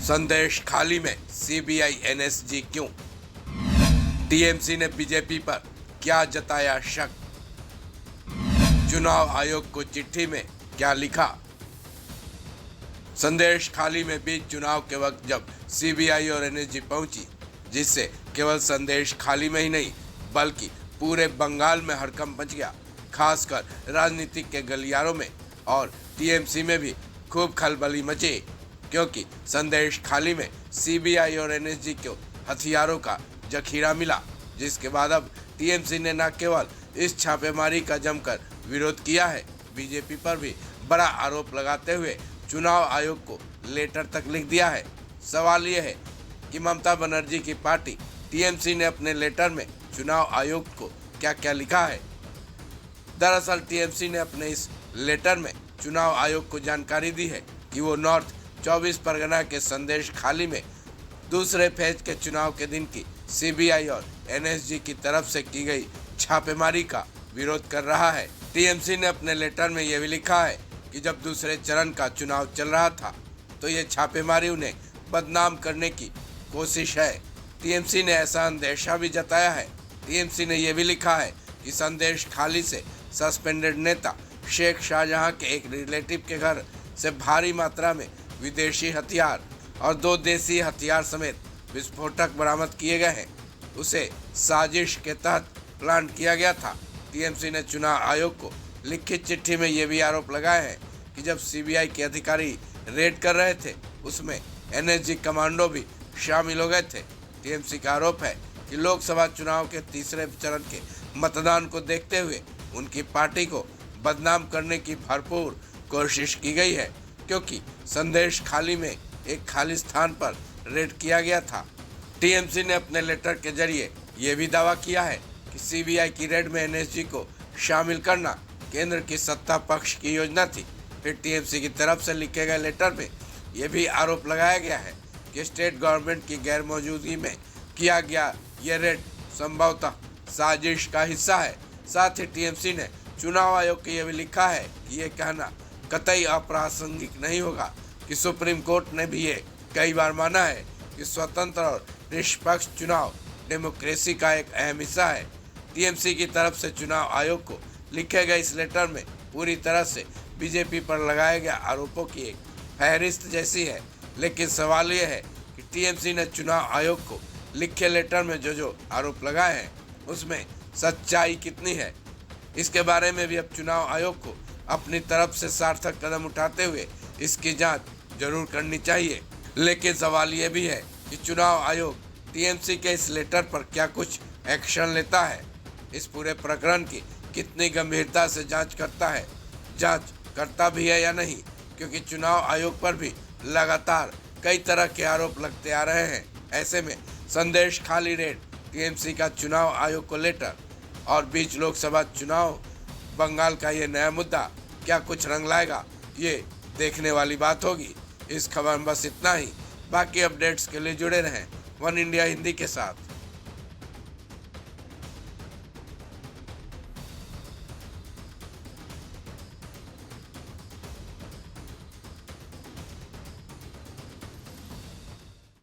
संदेश खाली में सीबीआई एनएसजी क्यों? टीएमसी ने बीजेपी पर क्या जताया शक? चुनाव आयोग को चिट्ठी में क्या लिखा? संदेश खाली में बीच चुनाव के वक्त जब सीबीआई और एनएसजी पहुंची, जिससे केवल संदेश खाली में ही नहीं बल्कि पूरे बंगाल में हड़कंप मच गया, खासकर राजनीतिक के गलियारों में और टीएमसी में भी खूब खलबली मची, क्योंकि संदेश खाली में सीबीआई और एनएसजी को हथियारों का जखीरा मिला, जिसके बाद अब टीएमसी ने न केवल इस छापेमारी का जमकर विरोध किया है, बीजेपी पर भी बड़ा आरोप लगाते हुए चुनाव आयोग को लेटर तक लिख दिया है। सवाल यह है कि ममता बनर्जी की पार्टी टीएमसी ने अपने लेटर में चुनाव आयोग को क्या क्या लिखा है। दरअसल टीएमसी ने अपने इस लेटर में चुनाव आयोग को जानकारी दी है कि वो नॉर्थ 24 परगना के संदेश खाली में दूसरे फेज के चुनाव के दिन की सीबीआई और एनएसजी की तरफ से की गई छापेमारी का विरोध कर रहा है। टीएमसी ने अपने लेटर में यह भी लिखा है कि जब दूसरे चरण का चुनाव चल रहा था तो ये छापेमारी उन्हें बदनाम करने की कोशिश है। टीएमसी ने ऐसा अंदेशा भी जताया है। टीएमसी ने यह भी लिखा है कि संदेश खाली से सस्पेंडेड नेता शेख शाहजहां के एक रिलेटिव के घर से भारी मात्रा में विदेशी हथियार और 2 देसी हथियार समेत विस्फोटक बरामद किए गए हैं। उसे साजिश के तहत प्लान किया गया था। टीएमसी ने चुनाव आयोग को लिखित चिट्ठी में यह भी आरोप लगाए हैं कि जब सीबीआई के अधिकारी रेड कर रहे थे उसमें एनएसजी कमांडो भी शामिल हो गए थे। टीएमसी का आरोप है कि लोकसभा चुनाव के तीसरे चरण के मतदान को देखते हुए उनकी पार्टी को बदनाम करने की भरपूर कोशिश की गई है, क्योंकि संदेश खाली में एक खाली स्थान पर रेड किया गया था। टीएमसी ने अपने लेटर के जरिए यह भी दावा किया है कि सीबीआई की रेड में एनएसजी को शामिल करना केंद्र की सत्ता पक्ष की योजना थी। फिर टीएमसी की तरफ से लिखे गए लेटर में यह भी आरोप लगाया गया है कि स्टेट गवर्नमेंट की गैर मौजूदगी में किया गया ये रेड संभवतः साजिश का हिस्सा है। साथ ही टीएमसी ने चुनाव आयोग को यह भी लिखा है कि ये कहना कतई अप्रासंगिक नहीं होगा कि सुप्रीम कोर्ट ने भी ये कई बार माना है कि स्वतंत्र और निष्पक्ष चुनाव डेमोक्रेसी का एक अहम हिस्सा है। टीएमसी की तरफ से चुनाव आयोग को लिखे गए इस लेटर में पूरी तरह से बीजेपी पर लगाए गए आरोपों की एक फहरिस्त जैसी है, लेकिन सवाल यह है कि टीएमसी ने चुनाव आयोग को लिखे लेटर में जो आरोप लगाए हैं उसमें सच्चाई कितनी है, इसके बारे में भी अब चुनाव आयोग को अपनी तरफ से सार्थक कदम उठाते हुए इसकी जांच जरूर करनी चाहिए। लेकिन सवाल ये भी है कि चुनाव आयोग टीएमसी के इस लेटर पर क्या कुछ एक्शन लेता है, इस पूरे प्रकरण की कितनी गंभीरता से जांच करता भी है या नहीं, क्योंकि चुनाव आयोग पर भी लगातार कई तरह के आरोप लगते आ रहे हैं। ऐसे में संदेश खाली रेड, टीएमसी का चुनाव आयोग को लेटर और बीच लोकसभा चुनाव बंगाल का ये नया मुद्दा क्या कुछ रंग लाएगा, ये देखने वाली बात होगी। इस खबर में बस इतना ही। बाकी अपडेट्स के लिए जुड़े रहें वन इंडिया हिंदी के साथ।